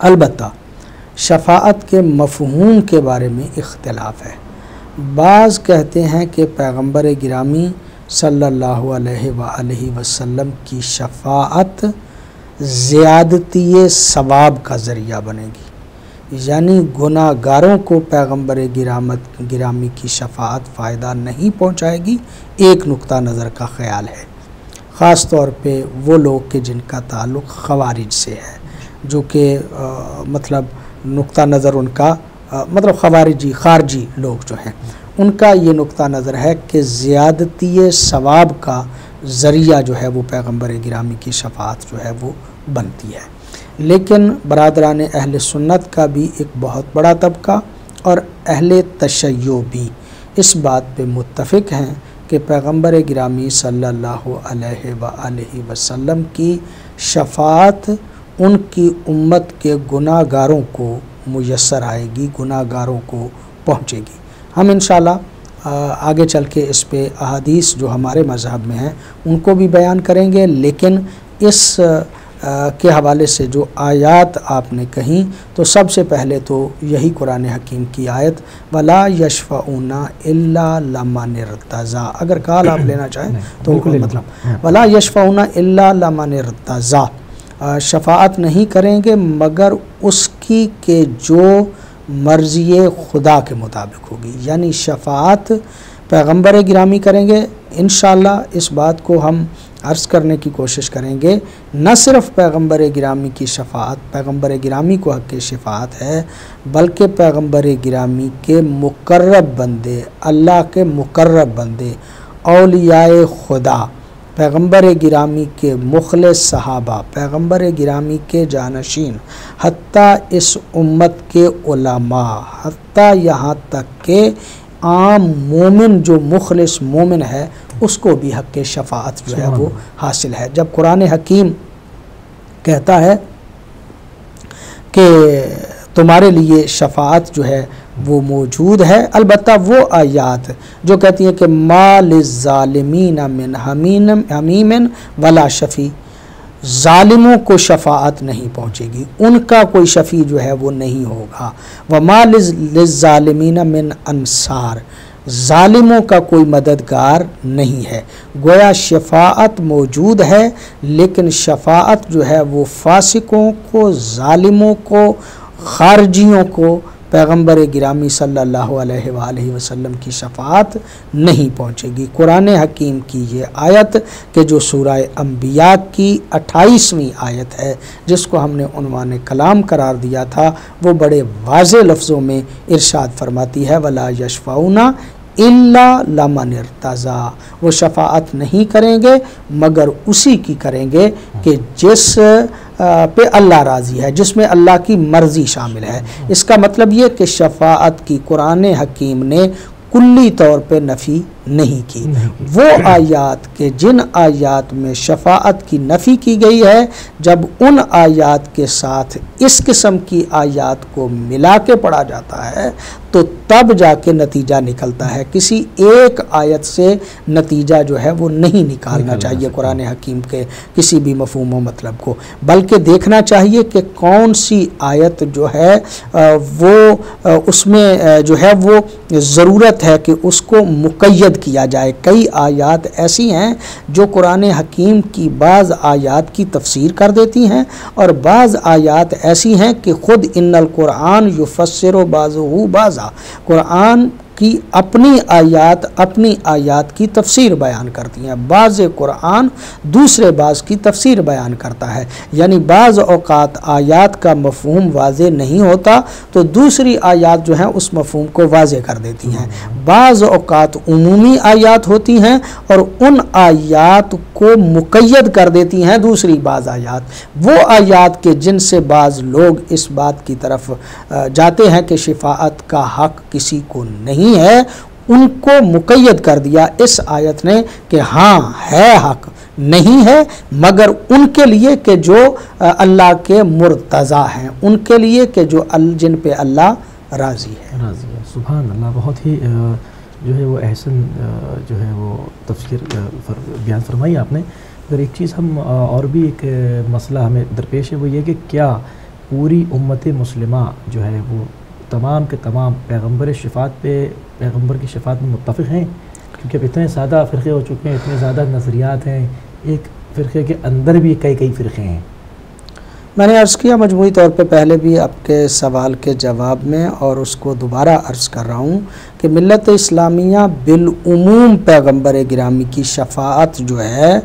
البتہ شفاعت کے مفہوم کے بارے میں اختلاف ہے۔ بعض کہتے ہیں کہ پیغمبر گرامی صلی اللہ علیہ وآلہ وسلم کی شفاعت زیادتی ثواب کا ذریعہ بنے گی، یعنی گناہ گاروں کو پیغمبر گرامی کی شفاعت فائدہ نہیں پہنچائے گی۔ ایک نقطہ نظر کا خیال ہے، خاص طور پہ وہ لوگ کہ جن کا تعلق خوارج سے ہے، جو کہ مطلب نقطہ نظر ان کا مطلب خارجی لوگ جو ہیں، ان کا یہ نقطہ نظر ہے کہ زیادتی ثواب کا ذریعہ جو ہے وہ پیغمبر گرامی کی شفاعت جو ہے وہ بنتی ہے۔ لیکن برادران اہل سنت کا بھی ایک بہت بڑا طبقہ اور اہل تشیع بھی اس بات پہ متفق ہیں کہ پیغمبر گرامی صلی اللہ علیہ وآلہ وسلم کی شفاعت ان کی امت کے گناہ گاروں کو میسر آئے گی، گناہ گاروں کو پہنچے گی۔ ہم انشاءاللہ آگے چل کے اس پہ احادیث جو ہمارے مذہب میں ہیں ان کو بھی بیان کریں گے، لیکن اس کے حوالے سے جو آیات آپ نے کہیں تو سب سے پہلے تو یہی قرآن حکیم کی آیت وَلَا يَشْفَعُونَ إِلَّا لَمَنِ ارْتَضَىٰ، اگر کال آپ لینا چاہیں تو مطلب وَلَا يَشْفَعُونَ إِلَّا لَمَنِ ارْتَضَىٰ، شفاعت نہیں کریں گے مگر اس کی کہ جو مرضی خدا کے مطابق ہوگی، یعنی شفاعت پیغمبر گرامی کریں گے۔ انشاءاللہ اس بات کو ہم عرض کرنے کی کوشش کریں گے، نہ صرف پیغمبر گرامی کی شفاعت پیغمبر گرامی کو حق شفاعت ہے، بلکہ پیغمبر گرامی کے مقرب بندے، اللہ کے مقرب بندے، اولیاء خدا، پیغمبر گرامی کے مخلص صحابہ، پیغمبر گرامی کے جانشین، حتیٰ اس امت کے علماء، حتیٰ یہاں تک کہ عام مومن جو مخلص مومن ہے اس کو بھی حق شفاعت جو ہے وہ حاصل ہے۔ جب قرآن حکیم کہتا ہے کہ تمہارے لیے شفاعت جو ہے وہ موجود ہے، البتہ وہ آیات جو کہتی ہیں کہ ما للظالمین من حمیم ولا شفیع، ظالموں کو شفاعت نہیں پہنچے گی، ان کا کوئی شفیع جو ہے وہ نہیں ہوگا، وما للظالمین من انصار، ظالموں کا کوئی مددگار نہیں ہے۔ گویا شفاعت موجود ہے، لیکن شفاعت جو ہے وہ فاسقوں کو، ظالموں کو، خارجیوں کو پیغمبر گرامی صلی اللہ علیہ وآلہ وسلم کی شفاعت نہیں پہنچے گی۔ قرآن حکیم کی یہ آیت کہ جو سورہ انبیاء کی 28ویں آیت ہے، جس کو ہم نے عنوان کلام قرار دیا تھا، وہ بڑے واضح لفظوں میں ارشاد فرماتی ہے وَلَا يَشْفَعُونَ إِلَّا لَمَنِ ارْتَضَىٰ، وہ شفاعت نہیں کریں گے مگر اسی کی کریں گے کہ جس پہ اللہ راضی ہے، جس میں اللہ کی مرضی شامل ہے۔ اس کا مطلب یہ کہ شفاعت کی قرآن حکیم نے کلی طور پہ نفی نہیں کی۔ وہ آیات کہ جن آیات میں شفاعت کی نفی کی گئی ہے، جب ان آیات کے ساتھ اس قسم کی آیات کو ملا کے پڑھا جاتا ہے تو تب جا کے نتیجہ نکلتا ہے۔ کسی ایک آیت سے نتیجہ جو ہے وہ نہیں نکالنا چاہیے قرآن حکیم کے کسی بھی مفہوم و مطلب کو، بلکہ دیکھنا چاہیے کہ کون سی آیت جو ہے وہ اس میں جو ہے وہ ضرورت ہے کہ اس کو مقید کیا جائے۔ کئی آیات ایسی ہیں جو قرآن حکیم کی بعض آیات کی تفسیر کر دیتی ہیں، اور بعض آیات ایسی ہیں کہ خود ان القرآن یفسر بعضہ بعضا، قرآن کی اپنی آیات کی تفسیر بیان کرتی ہیں، بعض قرآن دوسرے بعض کی تفسیر بیان کرتا ہے، یعنی بعض اوقات آیات کا مفہوم واضح نہیں ہوتا تو دوسری آیات جو ہیں اس مفہوم کو واضح کر دیتی ہیں، بعض اوقات عمومی آیات ہوتی ہیں اور ان آیات کو مقید کر دیتی ہیں دوسری بعض آیات، وہ آیات کے جن سے بعض لوگ اس بات کی طرف جاتے ہیں کہ شفاعت کا حق کسی کو نہیں ہے، ان کو مقید کر دیا اس آیت نے کہ ہاں ہے حق، نہیں ہے مگر ان کے لیے کہ جو اللہ کے مرتضیٰ ہیں، ان کے لیے کہ جو جن پہ اللہ راضی ہے۔ سبحان اللہ، بہت ہی جو ہے وہ احسن جو ہے وہ تفسیر بیان فرمائی آپ نے۔ اگر ایک چیز ہم اور بھی ایک مسئلہ ہمیں درپیش ہے وہ یہ کہ کیا پوری امت مسلمہ جو ہے وہ تمام کے تمام پیغمبر کی شفاعت میں متفق ہیں؟ کیونکہ اب اتنے زیادہ فرقے ہو چکے ہیں، اتنے زیادہ نظریات ہیں، ایک فرقے کے اندر بھی کئی فرقے ہیں۔ میں نے عرض کیا مجموعی طور پہ پہلے بھی آپ کے سوال کے جواب میں، اور اس کو دوبارہ عرض کر رہا ہوں کہ ملت اسلامیہ بالعموم پیغمبر گرامی کی شفاعت جو ہے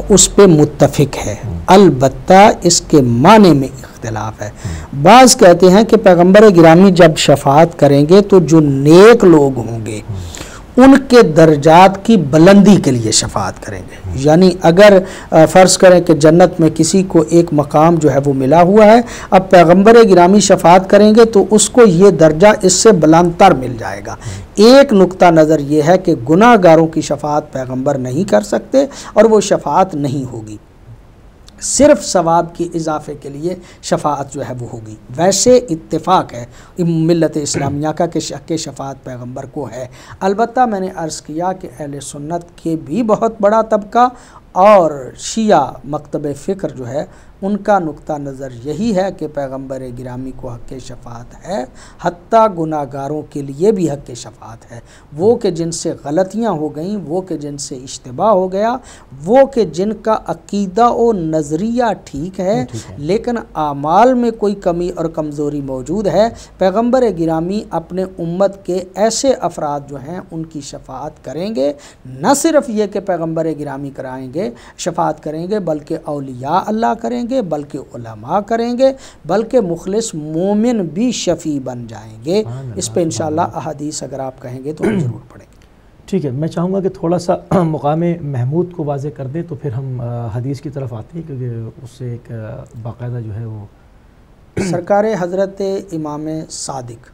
اس پہ متفق ہے، البتہ اس کے معنی میں اختلاف ہے۔ بعض کہتے ہیں کہ پیغمبر گرامی جب شفاعت کریں گے تو جو نیک لوگ ہوں گے ان کے درجات کی بلندی کے لیے شفاعت کریں گے، یعنی اگر فرض کریں کہ جنت میں کسی کو ایک مقام جو ہے وہ ملا ہوا ہے، اب پیغمبر گرامی شفاعت کریں گے تو اس کو یہ درجہ اس سے بلند تر مل جائے گا۔ ایک نقطہ نظر یہ ہے کہ گناہ گاروں کی شفاعت پیغمبر نہیں کر سکتے اور وہ شفاعت نہیں ہوگی، صرف ثواب کی اضافے کے لیے شفاعت جو ہے وہ ہوگی۔ ویسے اتفاق ہے ملت اسلامیہ کا کہ شفاعت پیغمبر کو ہے، البتہ میں نے عرض کیا کہ اہل سنت کے بھی بہت بڑا طبقہ اور شیعہ مکتب فکر جو ہے ان کا نقطہ نظر یہی ہے کہ پیغمبر گرامی کو حق شفاعت ہے، حتیٰ گناہ گاروں کے لیے بھی حق شفاعت ہے، وہ کہ جن سے غلطیاں ہو گئیں، وہ کہ جن سے اشتباہ ہو گیا، وہ کہ جن کا عقیدہ و نظریہ ٹھیک ہے لیکن اعمال میں کوئی کمی اور کمزوری موجود ہے، پیغمبر گرامی اپنے امت کے ایسے افراد جو ہیں ان کی شفاعت کریں گے۔ نہ صرف یہ کہ پیغمبر گرامی کرائیں گے، شفاعت کریں گے، بلکہ اولیاء اللہ کریں گے، بلکہ علماء کریں گے، بلکہ مخلص مومن بھی شفیع بن جائیں گے۔ اس پہ انشاءاللہ احادیث اگر آپ کہیں گے تو ہم ضرور پڑھیں گے۔ ٹھیک ہے، میں چاہوں گا کہ تھوڑا سا مقام محمود کو واضح کر دیں تو پھر ہم حدیث کی طرف آتے ہیں، کیونکہ اس سے ایک باقاعدہ جو ہے وہ سرکار حضرت امام صادق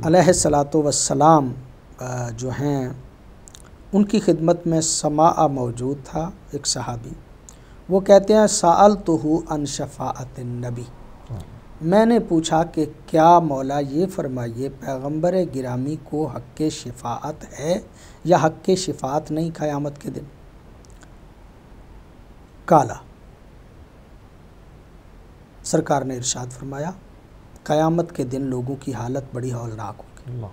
علیہ الصلاۃ والسلام جو ہیں ان کی خدمت میں سماع موجود تھا ایک صحابی، وہ کہتے ہیں سألتہ عن شفاعت النبی، میں نے پوچھا کہ کیا مولا یہ فرمائیے پیغمبر گرامی کو حق شفاعت ہے یا حق شفاعت نہیں قیامت کے دن؟ کالا، سرکار نے ارشاد فرمایا قیامت کے دن لوگوں کی حالت بڑی ہولناک ہوگی،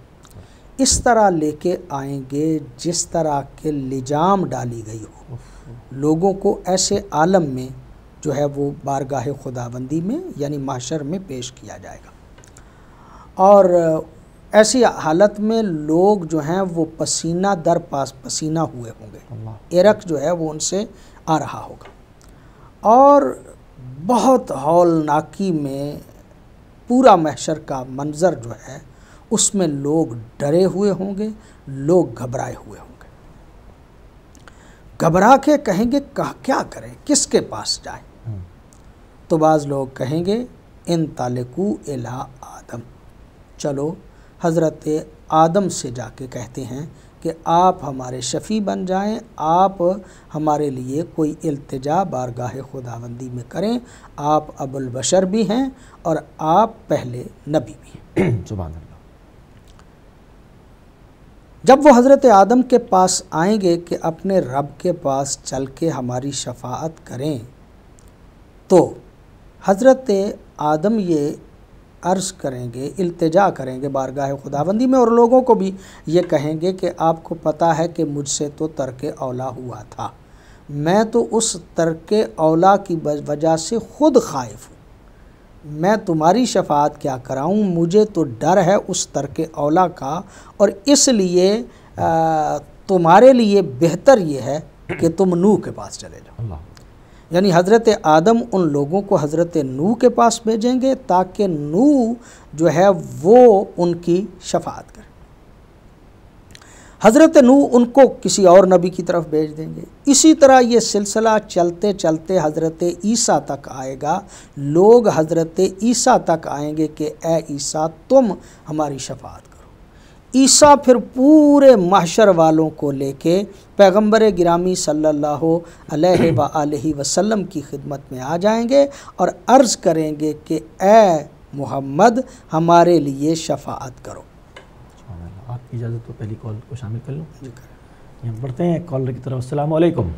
اس طرح لے کے آئیں گے جس طرح کے لجام ڈالی گئی ہو، لوگوں کو ایسے عالم میں جو ہے وہ بارگاہ خداوندی میں یعنی محشر میں پیش کیا جائے گا، اور ایسی حالت میں لوگ جو ہیں وہ پسینہ در پاس پسینہ ہوئے ہوں گے، عرق جو ہے وہ ان سے آ رہا ہوگا، اور بہت ہولناکی میں پورا محشر کا منظر جو ہے اس میں لوگ ڈرے ہوئے ہوں گے، لوگ گھبرائے ہوئے ہوں گے، گھبرا کے کہیں گے کیا کریں، کس کے پاس جائیں؟ تو بعض لوگ کہیں گے انطلقوا الی آدم، چلو حضرت آدم سے جا کے کہتے ہیں کہ آپ ہمارے شفیع بن جائیں، آپ ہمارے لیے کوئی التجا بارگاہ خداوندی میں کریں، آپ ابو البشر بھی ہیں اور آپ پہلے نبی بھی ہیں۔ سبحان اللہ۔ جب وہ حضرت آدم کے پاس آئیں گے کہ اپنے رب کے پاس چل کے ہماری شفاعت کریں، تو حضرت آدم یہ عرض کریں گے، التجا کریں گے بارگاہ خداوندی میں، اور لوگوں کو بھی یہ کہیں گے کہ آپ کو پتہ ہے کہ مجھ سے تو ترک اولا ہوا تھا، میں تو اس ترک اولا کی وجہ سے خود خائف ہوں، میں تمہاری شفاعت کیا کراؤں، مجھے تو ڈر ہے اس ترک اولا کا، اور اس لیے تمہارے لیے بہتر یہ ہے کہ تم نوح کے پاس چلے جاؤ۔ یعنی حضرت آدم ان لوگوں کو حضرت نوح کے پاس بھیجیں گے تاکہ نوح جو ہے وہ ان کی شفاعت کرے، حضرت نوح ان کو کسی اور نبی کی طرف بھیج دیں گے، اسی طرح یہ سلسلہ چلتے چلتے حضرت عیسیٰ تک آئے گا، لوگ حضرت عیسیٰ تک آئیں گے کہ اے عیسیٰ تم ہماری شفاعت کرو، عیسیٰ پھر پورے محشر والوں کو لے کے پیغمبر گرامی صلی اللہ علیہ وآلہ وسلم کی خدمت میں آ جائیں گے اور عرض کریں گے کہ اے محمد ہمارے لیے شفاعت کرو۔ آپ کی اجازت تو پہلی کال کو شامل کر لوں؟ جی کریں۔ ہم بڑھتے ہیں کالر کی طرف۔ السلام علیکم۔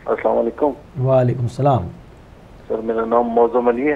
السلام علیکم۔ وعلیکم السلام۔ سر میرا نام موزم علی ہے۔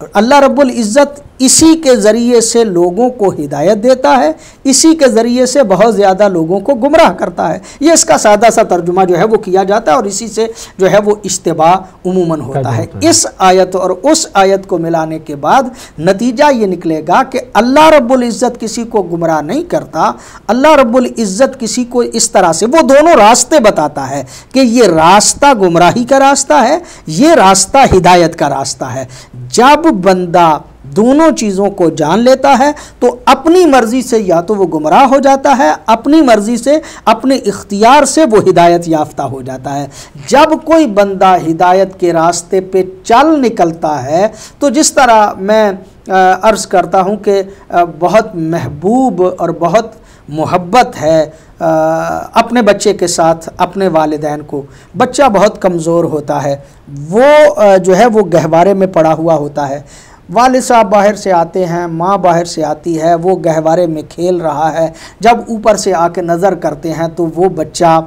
اللہ رب العزت اسی کے ذریعے سے لوگوں کو ہدایت دیتا ہے، اسی کے ذریعے سے بہت زیادہ لوگوں کو گمراہ کرتا ہے. یہ اس کا سادہ سا ترجمہ جو ہے وہ کیا جاتا ہے، اور اسی سے جو ہے وہ اشتباہ عموماً ہوتا ہے. اس آیت اور اس آیت کو ملانے کے بعد نتیجہ یہ نکلے گا کہ اللہ رب العزت کسی کو گمراہ نہیں کرتا. اللہ رب العزت کسی کو اس طرح سے وہ دونوں راستے بتاتا ہے کہ یہ راستہ گمراہی کا راستہ ہے، یہ راستہ ہدایت کا راستہ ہے. جب بندہ دونوں چیزوں کو جان لیتا ہے تو اپنی مرضی سے یا تو وہ گمراہ ہو جاتا ہے، اپنی مرضی سے اپنے اختیار سے وہ ہدایت یافتہ ہو جاتا ہے. جب کوئی بندہ ہدایت کے راستے پہ چل نکلتا ہے تو جس طرح میں عرض کرتا ہوں کہ بہت محبوب اور بہت محبت ہے اپنے بچے کے ساتھ اپنے والدین کو. بچہ بہت کمزور ہوتا ہے، وہ جو ہے وہ گہوارے میں پڑا ہوا ہوتا ہے. والد صاحب باہر سے آتے ہیں، ماں باہر سے آتی ہے، وہ گہوارے میں کھیل رہا ہے. جب اوپر سے آ کے نظر کرتے ہیں تو وہ بچہ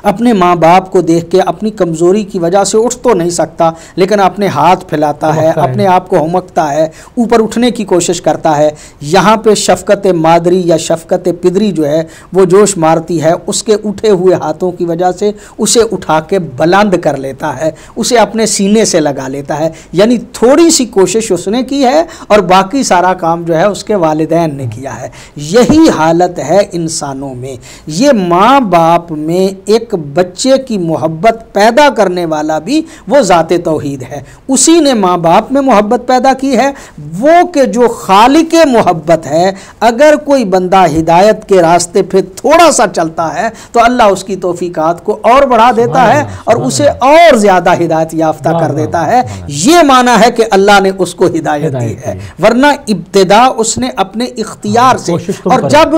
اپنے ماں باپ کو دیکھ کے اپنی کمزوری کی وجہ سے اٹھ تو نہیں سکتا، لیکن اپنے ہاتھ پھیلاتا ہے، اپنے آپ کو ہمکتا ہے، اوپر اٹھنے کی کوشش کرتا ہے. یہاں پہ شفقت مادری یا شفقت پدری جو ہے وہ جوش مارتی ہے، اس کے اٹھے ہوئے ہاتھوں کی وجہ سے اسے اٹھا کے بلند کر لیتا ہے، اسے اپنے سینے سے لگا لیتا ہے. یعنی تھوڑی سی کوشش اس نے کی ہے اور باقی سارا کام جو ہے اس کے والدین نے کیا ہے. یہی حالت ہے انسانوں میں. یہ ماں باپ میں ایک بچے کی محبت پیدا کرنے والا بھی وہ ذات توحید ہے. اسی نے ماں باپ میں محبت پیدا کی ہے، وہ کہ جو خالق محبت ہے. اگر کوئی بندہ ہدایت کے راستے پہ تھوڑا سا چلتا ہے تو اللہ اس کی توفیقات کو اور بڑھا دیتا ہے اور اسے اور زیادہ ہدایت یافتہ کر دیتا ہے. یہ معنی ہے کہ اللہ نے اس کو ہدایت دی ہے، ورنہ ابتدا اس نے اپنے اختیار سے. اور جب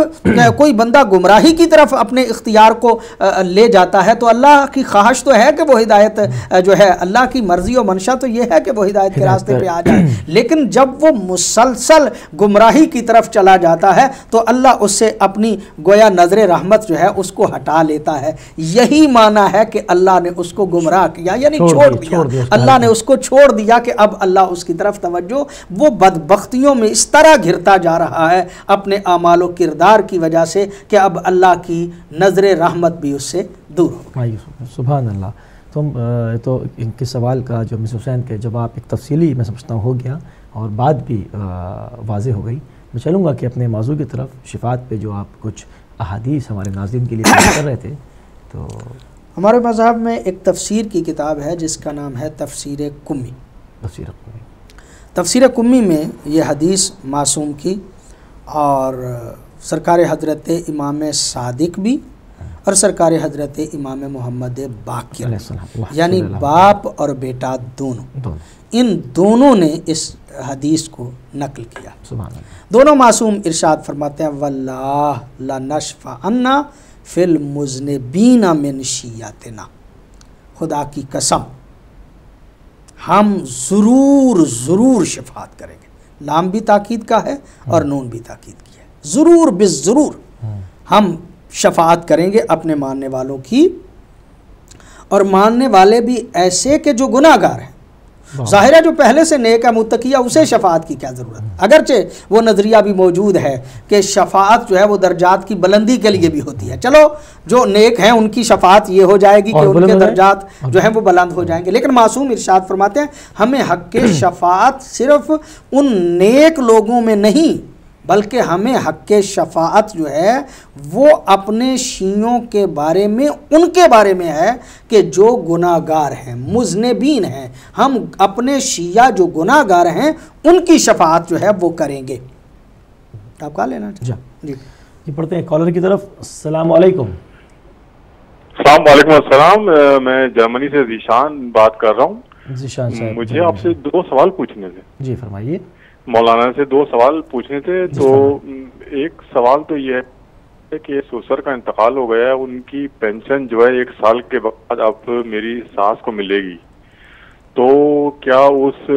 کوئی بندہ گمراہی کی طرف اپنے اختیار کو لے جاتا ہے تو اللہ کی خواہش تو ہے کہ وہ ہدایت جو ہے، اللہ کی مرضی و منشا تو یہ ہے کہ وہ ہدایت کے راستے پہ آ جائے. لیکن جب وہ مسلسل گمراہی کی طرف چلا جاتا ہے تو اللہ اس سے اپنی گویا نظر رحمت جو ہے اس کو ہٹا لیتا ہے. یہی معنی ہے کہ اللہ نے اس کو گمراہ کیا، یعنی چھوڑ دیا. اللہ نے اس کو چھوڑ دیا کہ اب اللہ اس کی طرف توجہ، وہ بدبختیوں میں اس طرح گھرتا جا رہا ہے اپنے اعمال و کردار کی وجہ سے کہ اب اللہ کی نظر رحمت بھی اس سے دور ہو. سبحان اللہ. تو ان کے سوال کا جو مس حسین کے جواب ایک تفصیلی میں سمجھتا ہوں ہو گیا اور بات بھی واضح ہو گئی. میں چلوں گا کہ اپنے موضوع کی طرف، شفاعت پہ جو آپ کچھ احادیث ہمارے ناظرین کے لیے پیش کر رہے تھے. تو ہمارے مذہب میں ایک تفسیر کی کتاب ہے جس کا نام ہے تفسیر کمی. تفسیر کمی میں یہ حدیث معصوم کی اور سرکار حضرت امام صادق بھی اور سرکار حضرت امام محمد باقر، یعنی باپ اور بیٹا دونوں، ان دونوں نے اس حدیث کو نقل کیا. دونوں معصوم ارشاد فرماتے ہیں واللہ لنشفعنا فی المذنبین من شیعتنا، خدا کی قسم ہم ضرور شفاعت کریں گے. لام بھی تاکید کا ہے اور نون بھی تاکید کی ہے. ضرور بالضرور ہم شفاعت کریں گے اپنے ماننے والوں کی، اور ماننے والے بھی ایسے کہ جو گناہ گار ہیں. ظاہر ہے جو پہلے سے نیک ہے متقی ہے اسے شفاعت کی کیا ضرورت. اگرچہ وہ نظریہ بھی موجود ہے کہ شفاعت جو ہے وہ درجات کی بلندی کے لیے بھی ہوتی ہے. چلو جو نیک ہیں ان کی شفاعت یہ ہو جائے گی کہ ان کے درجات جو ہیں وہ بلند ہو جائیں گے. لیکن معصوم ارشاد فرماتے ہیں ہمیں حق کے شفاعت صرف ان نیک لوگوں میں نہیں بلکہ ہمیں حق شفاعت جو ہے وہ اپنے شیعوں کے بارے میں، ان کے بارے میں ہے کہ جو گناہ گار ہیں، مذنبین ہیں. ہم اپنے شیعہ جو گناہ گار ہیں ان کی شفاعت جو ہے وہ کریں گے. آپ کہا لینا جی پڑھتے ہیں کالر کی طرف. السلام علیکم. وعلیکم السلام. میں جرمنی سے ذیشان بات کر رہا ہوں. ذیشان صاحب مجھے آپ سے 2 سوال پوچھنے تھے. جی فرمائیے. مولانا سے 2 سوال پوچھنے تھے. تو ایک سوال تو یہ ہے کہ سسر کا انتقال ہو گیا ہے، ان کی پینشن جو ہے 1 سال کے بعد اب میری ساس کو ملے گی، تو کیا اس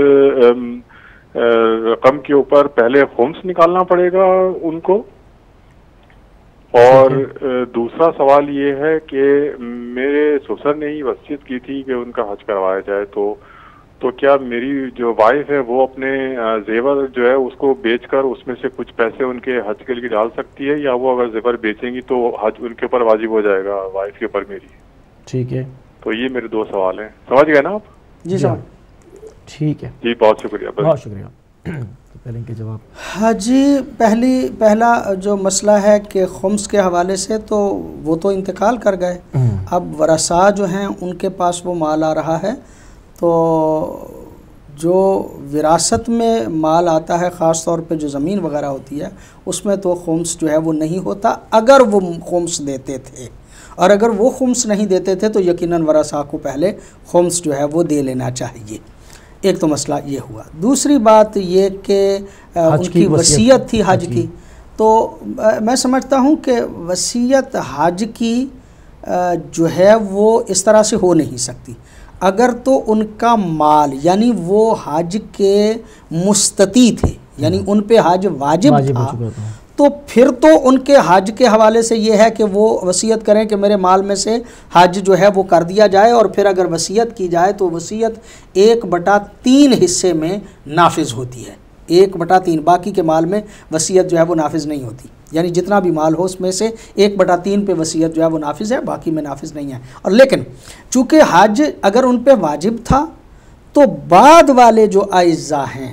رقم کے اوپر پہلے خمس نکالنا پڑے گا ان کو؟ اور دوسرا سوال یہ ہے کہ میرے سسر نے ہی وصیت کی تھی کہ ان کا حج کروایا جائے، تو کیا میری جو وائف ہے وہ اپنے زیور جو ہے اس کو بیچ کر اس میں سے کچھ پیسے ان کے حج کے لیے ڈال سکتی ہے، یا وہ اگر زیور بیچیں گی تو حج ان کے اوپر واجب ہو جائے گا وائف کے اوپر میری؟ ٹھیک ہے، تو یہ میرے 2 سوال ہیں، سمجھ گئے نا آپ؟ جی صاحب ٹھیک ہے، جی بہت شکریہ. بہت شکریہ. تو پہلے ان کے جواب. ہاں جی، پہلا جو مسئلہ ہے کہ خمس کے حوالے سے تو وہ تو انتقال کر گئے، اب ورثاء جو ہیں ان کے پاس وہ مال آ رہا ہے. تو جو وراثت میں مال آتا ہے، خاص طور پہ جو زمین وغیرہ ہوتی ہے، اس میں تو خمس جو ہے وہ نہیں ہوتا اگر وہ خمس دیتے تھے، اور اگر وہ خمس نہیں دیتے تھے تو یقیناً ورثاء کو پہلے خمس جو ہے وہ دے لینا چاہیے. ایک تو مسئلہ یہ ہوا. دوسری بات یہ کہ ان کی وصیت تھی حج کی، تو میں سمجھتا ہوں کہ وصیت حج کی جو ہے وہ اس طرح سے ہو نہیں سکتی. اگر تو ان کا مال، یعنی وہ حج کے مستطیع تھے، یعنی ان پہ حج واجب تھا، تو پھر تو ان کے حج کے حوالے سے یہ ہے کہ وہ وصیت کریں کہ میرے مال میں سے حج جو ہے وہ کر دیا جائے، اور پھر اگر وصیت کی جائے تو وصیت 1/3 حصے میں نافذ ہوتی ہے. 1/3 باقی کے مال میں وصیت جو ہے وہ نافذ نہیں ہوتی. یعنی جتنا بھی مال ہو اس میں سے 1/3 پہ وصیت جو ہے وہ نافذ ہے، باقی میں نافذ نہیں ہے. اور لیکن چونکہ حج اگر ان پہ واجب تھا تو بعد والے جو اعزاء ہیں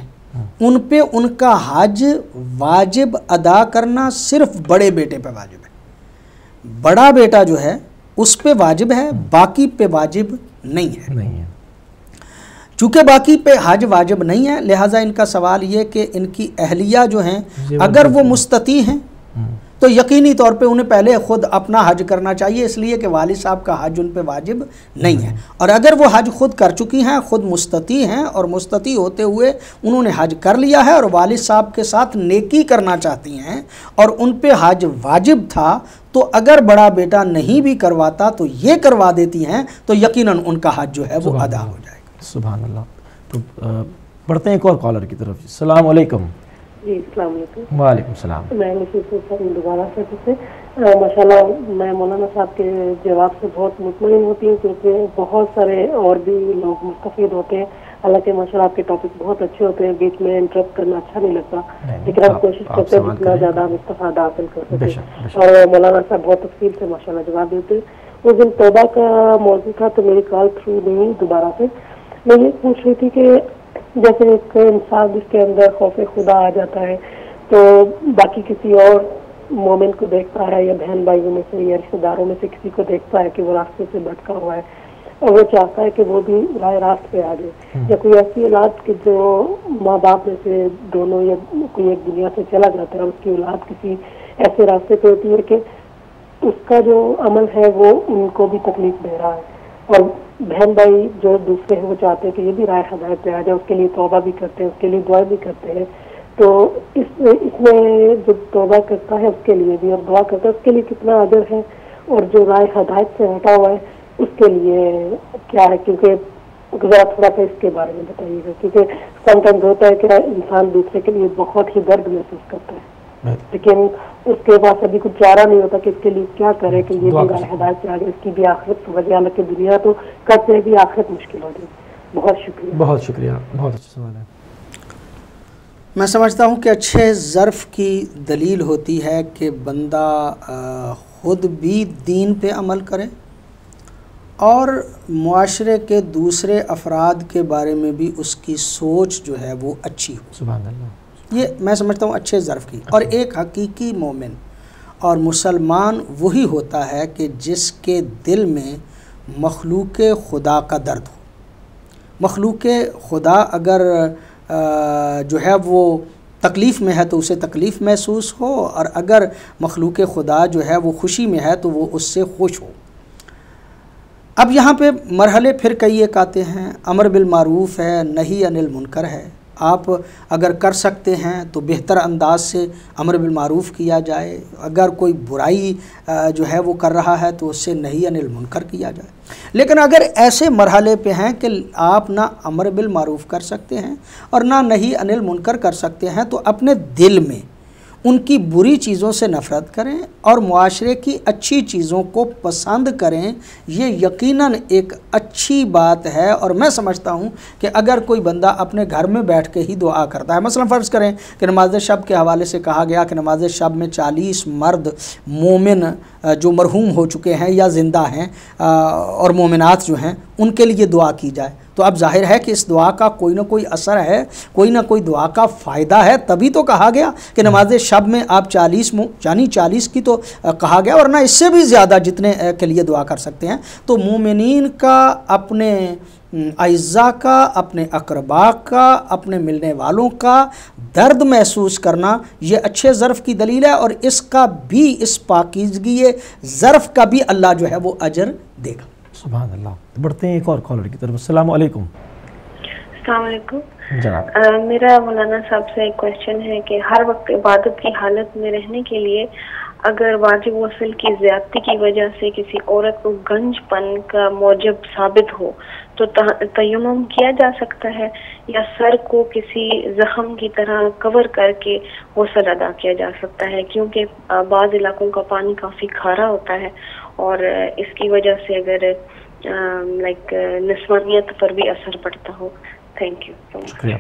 ان پہ ان کا حج واجب ادا کرنا صرف بڑے بیٹے پہ واجب ہے. بڑا بیٹا جو ہے اس پہ واجب ہے، باقی پہ واجب نہیں ہے. چونکہ باقی پہ حج واجب نہیں ہے، لہٰذا ان کا سوال یہ کہ ان کی اہلیہ جو ہیں اگر وہ مستطیع ہیں تو یقینی طور پہ انہیں پہلے خود اپنا حج کرنا چاہیے، اس لیے کہ والد صاحب کا حج ان پہ واجب نہیں ہے. اور اگر وہ حج خود کر چکی ہیں، خود مستطیع ہیں، اور مستطیع ہوتے ہوئے انہوں نے حج کر لیا ہے اور والد صاحب کے ساتھ نیکی کرنا چاہتی ہیں اور ان پہ حج واجب تھا، تو اگر بڑا بیٹا نہیں بھی کرواتا تو یہ کروا دیتی ہیں، تو یقیناً ان کا حج جو ہے وہ ادا ہو جائے گا. سبحان اللہ. تو پڑھتے ہیں ایک اور کالر کی طرف. السلام علیکم. جی السلام علیکم. وعلیکم السلام. میں دوبارہ سے ماشاءاللہ میں مولانا صاحب کے جواب سے بہت مطمئن ہوتی ہوں، کیونکہ بہت سارے اور بھی لوگ مستفید ہوتے ہیں. حالانکہ ماشاءاللہ آپ کے ٹاپک بہت اچھے ہوتے ہیں، بیچ میں انٹرپٹ کرنا اچھا نہیں لگتا، لیکن آپ کوشش کرتے ہیں جتنا زیادہ ہم استفادہ حاصل کر سکیں. اور مولانا صاحب بہت تفصیل سے ماشاءاللہ جواب دیتے ہیں. اس دن توبہ کا موضوع تھا تو میری کال تھرو نہیں دوبارہ سے. میں یہ پوچھ رہی تھی کہ جیسے ایک انسان جس کے اندر خوف خدا آ جاتا ہے تو باقی کسی اور مومن کو دیکھتا ہے، یا بہن بھائیوں میں سے یا رشتے داروں میں سے کسی کو دیکھتا ہے کہ وہ راستے سے بھٹکا ہوا ہے اور وہ چاہتا ہے کہ وہ بھی راہ راست پہ آ جائے، یا کوئی ایسی اولاد کہ جو ماں باپ میں سے دونوں یا کوئی ایک دنیا سے چلا جاتا ہے، اس کی اولاد کسی ایسے راستے پہ ہوتی ہے کہ اس کا جو عمل ہے وہ ان کو بھی تکلیف دے رہا ہے، اور بہن بھائی جو دوسرے ہیں وہ چاہتے ہیں کہ یہ بھی راہ ہدایت پہ آ جائے، اس کے لیے توبہ بھی کرتے ہیں، اس کے لیے دعا بھی کرتے ہیں. تو اس میں جو توبہ کرتا ہے اس کے لیے بھی اور دعا کرتا ہے اس کے لیے کتنا اجر ہے، اور جو راہ ہدایت سے ہٹا ہوا ہے اس کے لیے کیا ہے؟ کیونکہ ذرا تھوڑا سا اس کے بارے میں بتائیے گا، کیونکہ سم ٹائمز ہوتا ہے کہ انسان دوسرے کے لیے بہت ہی درد محسوس کرتا ہے، لیکن اس کے پاس ابھی کچھ چارہ نہیں ہوتا کہ اس کے لیے کیا کرے کہ یہ بھی راہ ہدایت سے آگے، اس کی بھی آخرت وجہ الگ کی دنیا تو کرتے بھی آخرت مشکل ہوتی. بہت شکریہ. بہت شکریہ، بہت اچھا سوال ہے. میں سمجھتا ہوں کہ اچھے ظرف کی دلیل ہوتی ہے کہ بندہ خود بھی دین پہ عمل کرے اور معاشرے کے دوسرے افراد کے بارے میں بھی اس کی سوچ جو ہے وہ اچھی ہو. سبحان اللہ. یہ میں سمجھتا ہوں اچھے ظرف کی. اور ایک حقیقی مومن اور مسلمان وہی ہوتا ہے کہ جس کے دل میں مخلوق خدا کا درد ہو. مخلوق خدا اگر جو ہے وہ تکلیف میں ہے تو اسے تکلیف محسوس ہو، اور اگر مخلوق خدا جو ہے وہ خوشی میں ہے تو وہ اس سے خوش ہو. اب یہاں پہ مرحلے پھر کئی ایک آتے ہیں. امر بالمعروف ہے، نہی عن المنکر ہے. آپ اگر کر سکتے ہیں تو بہتر انداز سے امر بالمعروف کیا جائے، اگر کوئی برائی جو ہے وہ کر رہا ہے تو اس سے نہی عن المنکر کیا جائے. لیکن اگر ایسے مرحلے پہ ہیں کہ آپ نہ امر بالمعروف کر سکتے ہیں اور نہ نہی عن المنکر کر سکتے ہیں، تو اپنے دل میں ان کی بری چیزوں سے نفرت کریں اور معاشرے کی اچھی چیزوں کو پسند کریں، یہ یقیناً ایک اچھی بات ہے۔ اور میں سمجھتا ہوں کہ اگر کوئی بندہ اپنے گھر میں بیٹھ کے ہی دعا کرتا ہے، مثلا فرض کریں کہ نماز شب کے حوالے سے کہا گیا کہ نماز شب میں 40 مرد مومن جو مرحوم ہو چکے ہیں یا زندہ ہیں اور مومنات جو ہیں ان کے لیے دعا کی جائے، تو اب ظاہر ہے کہ اس دعا کا کوئی نہ کوئی اثر ہے، کوئی نہ کوئی دعا کا فائدہ ہے، تبھی تو کہا گیا کہ نماز شب میں آپ 40 کی تو کہا گیا، ورنہ اس سے بھی زیادہ جتنے کے لیے دعا کر سکتے ہیں۔ تو مومنین کا اپنے اعزاء کا، اپنے اقرباء کا، اپنے ملنے والوں کا درد محسوس کرنا یہ اچھے ظرف کی دلیل ہے، اور اس کا بھی، اس پاکیزگی ظرف کا بھی اللہ جو ہے وہ اجر دے گا۔ سبحان اللہ۔ بڑھتے ہیں ایک اور کالر کی طرف۔ السلام علیکم۔ السلام علیکم جناب، میرا مولانا صاحب سے ایک کوشچن ہے کہ ہر وقت عبادت کی حالت میں رہنے کے لیے اگر واجب غسل کی زیادتی کی وجہ سے کسی عورت کو گنج پن کا موجب ثابت ہو تو تیمم کیا جا سکتا ہے، یا سر کو کسی زخم کی طرح کور کر کے غسل ادا کیا جا سکتا ہے؟ کیونکہ بعض علاقوں کا پانی کافی کھارا ہوتا ہے اور اس کی وجہ سے اگر نسوانیت پر بھی اثر پڑتا ہو۔ Thank you. شکریہ۔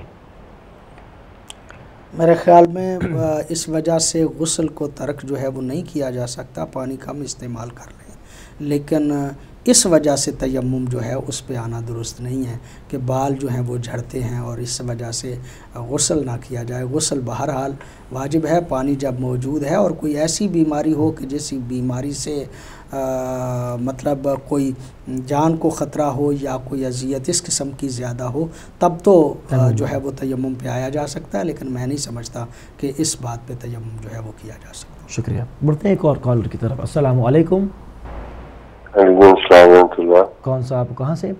میرے خیال میں اس وجہ سے غسل کو ترک جو ہے وہ نہیں کیا جا سکتا، پانی کم استعمال کر لیں، لیکن اس وجہ سے تیمم جو ہے اس پہ آنا درست نہیں ہے کہ بال جو ہیں وہ جھڑتے ہیں اور اس وجہ سے غسل نہ کیا جائے۔ غسل بہرحال واجب ہے پانی جب موجود ہے، اور کوئی ایسی بیماری ہو کہ جس بیماری سے مطلب کوئی جان کو خطرہ ہو یا کوئی اذیت اس قسم کی زیادہ ہو، تب تو جو ہے وہ تیمم پہ آیا جا سکتا ہے، لیکن میں نہیں سمجھتا کہ اس بات پہ تیمم جو ہے وہ کیا جا سکتا۔ شکریہ۔ بڑھتے ہیں ایک اور کالر کی طرف۔ السلام علیکم۔ وعلیکم السلام ورحمۃ اللہ۔ کون صاحب، کہاں سے؟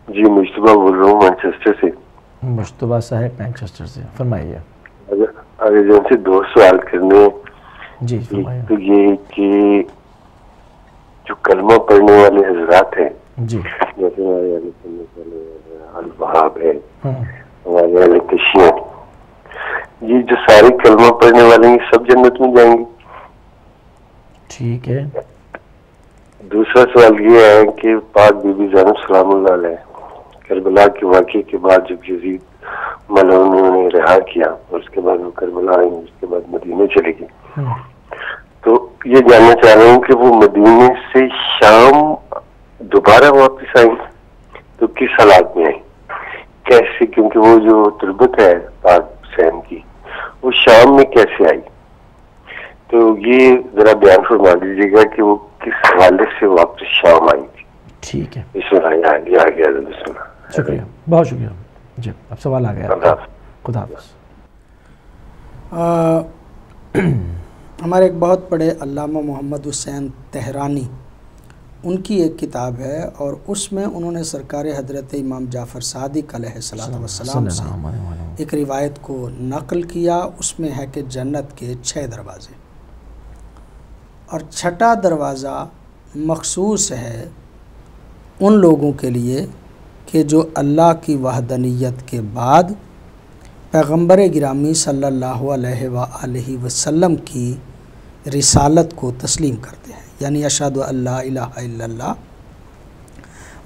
جی مشتبہ بول رہا ہوں مانچسٹر سے۔ مشتبہ صاحب مانچسٹر سے، فرمائیے۔ اگر جن سے 2 سوال کرنے ہیں۔ جی فرمائیے۔ تو یہ کہ جو کلمہ پڑھنے والے حضرات ہیں، جی جیسے ہمارے الوہاب ہے، ہمارے اہل تشیع، یہ جو سارے کلمہ پڑھنے والے ہیں سب جنت میں جائیں گے؟ ٹھیک ہے۔ دوسرا سوال یہ ہے کہ پاک بی بی زینب سلام اللہ علیہ کربلا کے واقعے کے بعد جب یزید ملعون نے انہیں رہا کیا اور اس کے بعد وہ کربلا آئیں، اس کے بعد مدینے چلے گئے، تو یہ جاننا چاہ رہا ہوں کہ وہ مدینے سے شام دوبارہ واپس آئیں تو کس حالات میں آئیں، کیسے؟ کیونکہ وہ جو تربت ہے پاک حسین کی وہ شام میں کیسے آئی؟ تو یہ ذرا بیان فرما دیجیے گا کہ وہ کس حوالے سے واپس شام آئی تھی۔ ٹھیک ہے، اس میں آ گیا۔ شکریہ، بہت شکریہ۔ جی اب سوال آ گیا۔ خدا حافظ۔ ہمارے ایک بہت بڑے علامہ محمد حسین تہرانی، ان کی ایک کتاب ہے اور اس میں انہوں نے سرکار حضرت امام جعفر صادق علیہ السلام سے ایک روایت کو نقل کیا۔ اس میں ہے کہ جنت کے 6 دروازے اور 6واں دروازہ مخصوص ہے ان لوگوں کے لیے کہ جو اللہ کی وحدانیت کے بعد پیغمبر گرامی صلی اللہ علیہ وآلہ وسلم کی رسالت کو تسلیم کرتے ہیں، یعنی اشہد ان لا الہ الا اللہ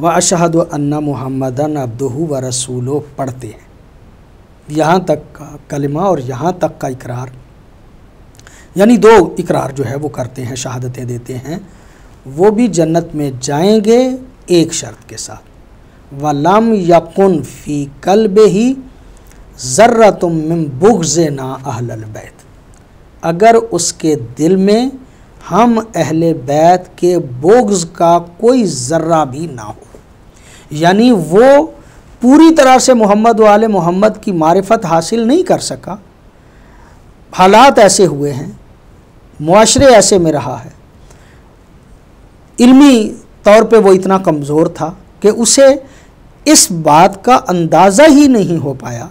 و اشہد ان محمدن عبدہ و رسولہ پڑھتے ہیں، یہاں تک کا کلمہ اور یہاں تک کا اقرار، یعنی 2 اقرار جو ہے وہ کرتے ہیں، شہادتیں دیتے ہیں، وہ بھی جنت میں جائیں گے ایک شرط کے ساتھ، وَلَمْ يَكُنْ فِي قَلْبِهِ ذَرَّةٌ مِّن بُغْضِنَا أَهْلَ الْبَيْتِ، اگر اس کے دل میں ہم اہل بیت کے بغض کا کوئی ذرہ بھی نہ ہو، یعنی وہ پوری طرح سے محمد و آل محمد کی معرفت حاصل نہیں کر سکا، حالات ایسے ہوئے ہیں، معاشرے ایسے میں رہا ہے، علمی طور پہ وہ اتنا کمزور تھا کہ اسے اس بات کا اندازہ ہی نہیں ہو پایا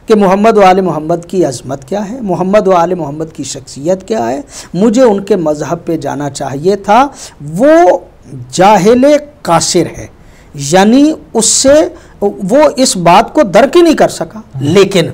کہ محمد و آل محمد کی عظمت کیا ہے، محمد و آل محمد کی شخصیت کیا ہے، مجھے ان کے مذہب پہ جانا چاہیے تھا، وہ جاہل قاصر ہے، یعنی اس سے وہ اس بات کو درک ہی نہیں کر سکا، لیکن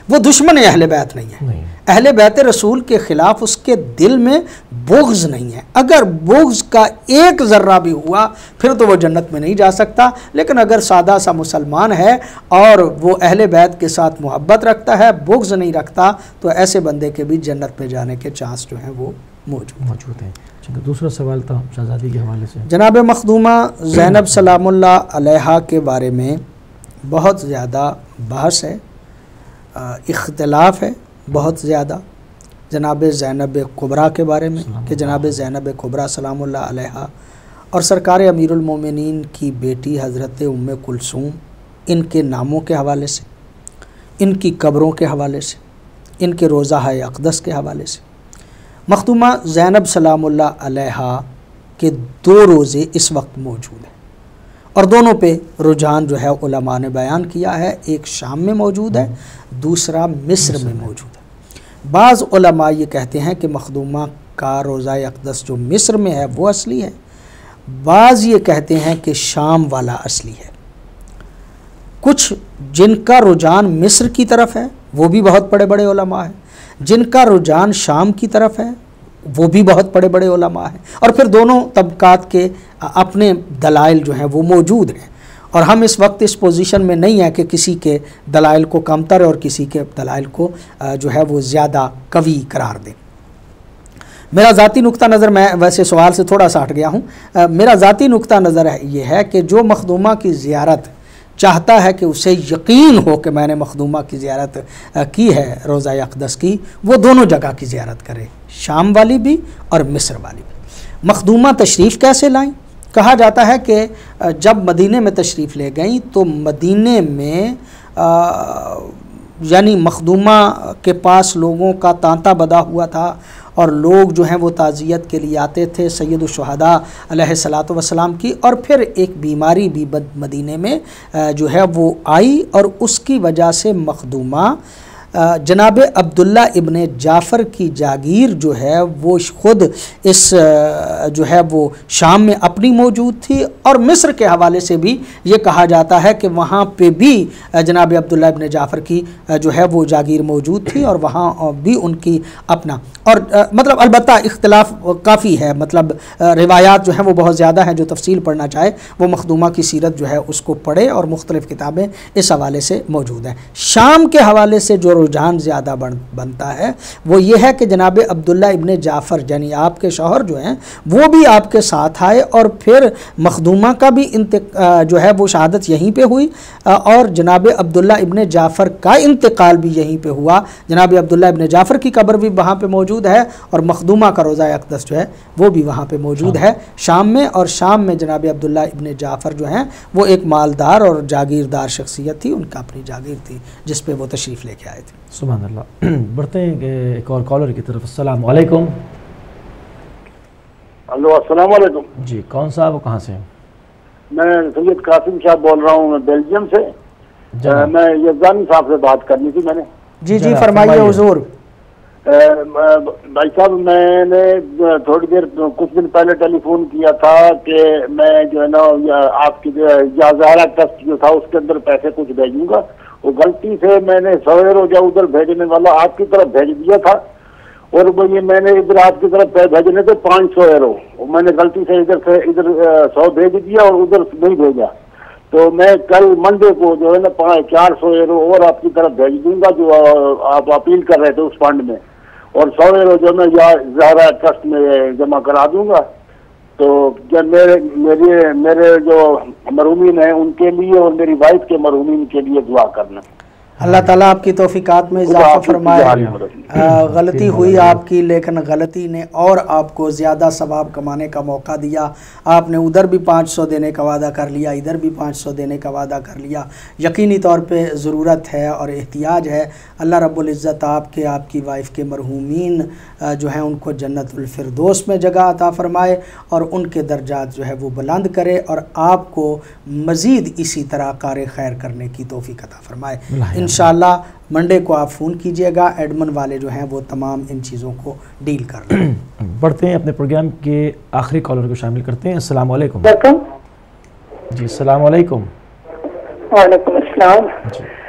وہ دشمن اہل بیت نہیں ہے، اہل بیت رسول کے خلاف اس کے دل میں بغض نہیں ہے. اگر بغض کا ایک ذرہ بھی ہوا پھر تو وہ جنت میں نہیں جا سکتا. لیکن اگر سادہ سا مسلمان ہے اور وہ اہل بیت کے ساتھ محبت رکھتا ہے, بغض نہیں رکھتا, تو ایسے بندے کے بھی جنت میں جانے کے چانس جو ہیں وہ موجود ہیں. دوسرا سوال تھا شہزادی کے حوالے سے. جناب مخدومہ زینب سلام اللہ علیہا کے بارے میں بہت زیادہ بحث ہے, اختلاف ہے بہت زیادہ. جناب زینب کبریٰ کے بارے میں کہ جناب زینب کبریٰ سلام اللہ علیہا اور سرکار امیر المومنین کی بیٹی حضرت ام کلثوم, ان کے ناموں کے حوالے سے, ان کی قبروں کے حوالے سے, ان کے روضہ اقدس کے حوالے سے. مخدومہ زینب سلام اللہ علیہا کے 2 روزے اس وقت موجود ہیں اور دونوں پہ رجحان جو ہے علماء نے بیان کیا ہے. ایک شام میں موجود ہے, دوسرا مصر میں موجود ہے. بعض علماء یہ کہتے ہیں کہ مخدومہ کا روضہ اقدس جو مصر میں ہے وہ اصلی ہے, بعض یہ کہتے ہیں کہ شام والا اصلی ہے. کچھ جن کا رجحان مصر کی طرف ہے وہ بھی بہت بڑے بڑے علماء ہیں, جن کا رجحان شام کی طرف ہے وہ بھی بہت بڑے بڑے علماء ہیں. اور پھر دونوں طبقات کے اپنے دلائل جو ہیں وہ موجود ہیں, اور ہم اس وقت اس پوزیشن میں نہیں ہیں کہ کسی کے دلائل کو کمتر اور کسی کے دلائل کو جو ہے وہ زیادہ قوی قرار دیں. میرا ذاتی نقطہ نظر, میں ویسے سوال سے تھوڑا سا ہٹ گیا ہوں, میرا ذاتی نقطہ نظر یہ ہے کہ جو مخدومہ کی زیارت چاہتا ہے کہ اسے یقین ہو کہ میں نے مخدومہ کی زیارت کی ہے روضہ اقدس کی, وہ دونوں جگہ کی زیارت کرے, شام والی بھی اور مصر والی بھی. مخدومہ تشریف کیسے لائیں؟ کہا جاتا ہے کہ جب مدینے میں تشریف لے گئیں تو مدینے میں یعنی مخدومہ کے پاس لوگوں کا تانتا بدا ہوا تھا اور لوگ جو ہیں وہ تعزیت کے لیے آتے تھے سید الشہداء علیہ الصلاۃ والسلام کی. اور پھر ایک بیماری بھی مدینے میں جو ہے وہ آئی اور اس کی وجہ سے مخدومہ جناب عبداللہ ابن جعفر کی جاگیر جو ہے وہ خود اس جو ہے وہ شام میں اپنی موجود تھی, اور مصر کے حوالے سے بھی یہ کہا جاتا ہے کہ وہاں پہ بھی جناب عبداللہ ابن جعفر کی جو ہے وہ جاگیر موجود تھی اور وہاں بھی ان کی اپنا, اور مطلب البتہ اختلاف کافی ہے, مطلب روایات جو ہیں وہ بہت زیادہ ہیں. جو تفصیل پڑھنا چاہے وہ مخدومہ کی سیرت جو ہے اس کو پڑھے, اور مختلف کتابیں اس حوالے سے موجود ہیں. شام کے حوالے سے جو رجحان زیادہ بنتا ہے وہ یہ ہے کہ جناب عبداللہ ابن جعفر یعنی آپ کے شوہر جو ہیں وہ بھی آپ کے ساتھ آئے, اور پھر مخدومہ کا بھی جو ہے وہ شہادت یہیں پہ ہوئی, اور جناب عبداللہ ابن جعفر کا انتقال بھی یہیں پہ ہوا. جناب عبداللہ ابن جعفر کی قبر بھی وہاں پہ موجود ہے, اور مخدومہ کا روضہ اقدس جو ہے وہ بھی وہاں پہ موجود ہے شام میں. اور شام میں جناب عبداللہ ابن جعفر جو ہیں وہ ایک مالدار اور جاگیردار شخصیت تھی, ان کا اپنی جاگیر تھی جس پہ وہ تشریف لے کے آئے تھے. سبحان اللہ. بڑھتے ہیں ایک اور کالر کی طرف. السلام علیکم. ہلو السلام علیکم. جی کون صاحب, کہاں سے؟ میں سید قاسم صاحب بول رہا ہوں بیلجیم سے. میں یزدانی صاحب سے بات کرنی تھی میں نے. جی جی فرمائیے حضور. بھائی صاحب میں نے تھوڑی دیر کچھ دن پہلے ٹیلی فون کیا تھا کہ میں جو ہے نا آپ کی زہرا ٹرسٹ جو تھا اس کے اندر پیسے کچھ بھیجوں گا, وہ غلطی سے میں نے 100 یورو جو ادھر بھیجنے والا آپ کی طرف بھیج دیا تھا, اور وہ یہ میں نے ادھر آپ کی طرف بھیجنے تھے 500 یورو, میں نے غلطی سے ادھر 100 بھیج دیا اور ادھر نہیں بھیجا. تو میں کل منڈے کو جو ہے نا 400 یورو اور آپ کی طرف بھیج دوں گا جو آپ اپیل کر رہے تھے اس فنڈ میں, اور 100 یورو جو میں زہرا ٹرسٹ میں جمع کرا دوں گا. تو جب میرے جو مرحومین ہیں ان کے لیے اور میری وائف کے مرحومین کے لیے دعا کرنا. اللہ تعالیٰ آپ کی توفیقات میں اضافہ فرمائے. غلطی ہوئی آپ کی, لیکن غلطی نے اور آپ کو زیادہ ثواب کمانے کا موقع دیا. آپ نے ادھر بھی 500 دینے کا وعدہ کر لیا, ادھر بھی 500 دینے کا وعدہ کر لیا. یقینی طور پہ ضرورت ہے اور احتیاج ہے. اللہ رب العزت آپ کی وائف کے مرحومین جو ہیں ان کو جنت الفردوس میں جگہ عطا فرمائے اور ان کے درجات جو ہے وہ بلند کرے, اور آپ کو مزید اسی طرح کار خیر کرنے کی توفیق عطا فرمائے. انشاءاللہ منڈے کو آپ فون کیجئے گا, ایڈمن والے جو ہیں وہ تمام ان چیزوں کو ڈیل کر لیں. بڑھتے ہیں اپنے پروگرام کے آخری کالر کو شامل کرتے ہیں. السلام علیکم. جی السلام علیکم. وعلیکم السلام.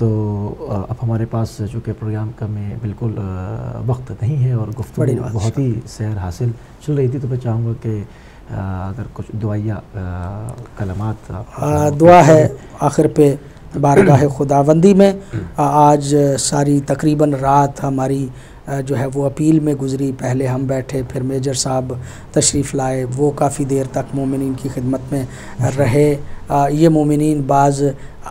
تو اب ہمارے پاس چونکہ پروگرام کا میں بالکل وقت نہیں ہے اور گفتگو بہت ہی سیر حاصل چل رہی تھی، تو میں چاہوں گا کہ اگر کچھ دعائیہ کلمات دعا ہے آخر پہ بارگاہ خداوندی میں. آج ساری تقریباً رات ہماری جو ہے وہ اپیل میں گزری. پہلے ہم بیٹھے، پھر میجر صاحب تشریف لائے، وہ کافی دیر تک مومنین کی خدمت میں رہے. یہ مومنین بعض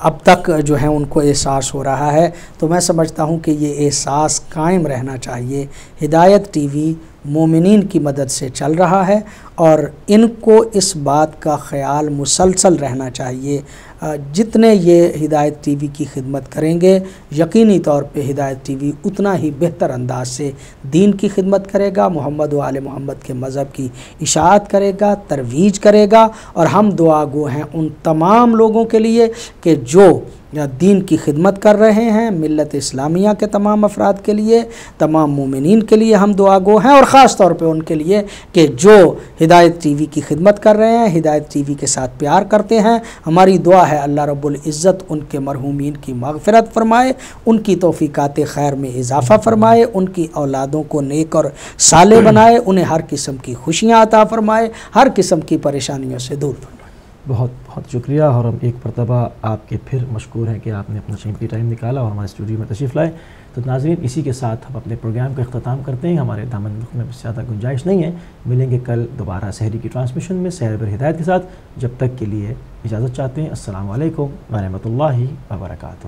اب تک جو ہے ان کو احساس ہو رہا ہے، تو میں سمجھتا ہوں کہ یہ احساس قائم رہنا چاہیے. ہدایت ٹی وی مومنین کی مدد سے چل رہا ہے اور ان کو اس بات کا خیال مسلسل رہنا چاہیے. جتنے یہ ہدایت ٹی وی کی خدمت کریں گے، یقینی طور پہ ہدایت ٹی وی اتنا ہی بہتر انداز سے دین کی خدمت کرے گا، محمد و آل محمد کے مذہب کی اشاعت کرے گا، ترویج کرے گا. اور ہم دعا گو ہیں ان تمام لوگوں کے لیے کہ جو دین کی خدمت کر رہے ہیں، ملت اسلامیہ کے تمام افراد کے لیے، تمام مومنین کے لیے ہم دعا گو ہیں، اور خاص طور پہ ان کے لیے کہ جو ہدایت ٹی وی کی خدمت کر رہے ہیں، ہدایت ٹی وی کے ساتھ پیار کرتے ہیں. ہماری دعا ہے اللہ رب العزت ان کے مرحومین کی مغفرت فرمائے، ان کی توفیقات خیر میں اضافہ فرمائے، ان کی اولادوں کو نیک اور صالح بنائے، انہیں ہر قسم کی خوشیاں عطا فرمائے، ہر قسم کی پریشانیوں سے دور فرمائے. بہت بہت شکریہ، اور ہم ایک مرتبہ آپ کے پھر مشکور ہیں کہ آپ نے اپنا قیمتی ٹائم نکالا اور ہمارے اسٹوڈیو میں تشریف لائے. تو ناظرین، اسی کے ساتھ ہم اپنے پروگرام کا اختتام کرتے ہیں. ہمارے دامن وقت میں زیادہ گنجائش نہیں ہے. ملیں گے کل دوبارہ سحری کی ٹرانسمیشن میں سحر بر ہدایت کے ساتھ. جب تک کے لیے اجازت چاہتے ہیں. السلام علیکم ورحمۃ اللہ وبرکاتہ.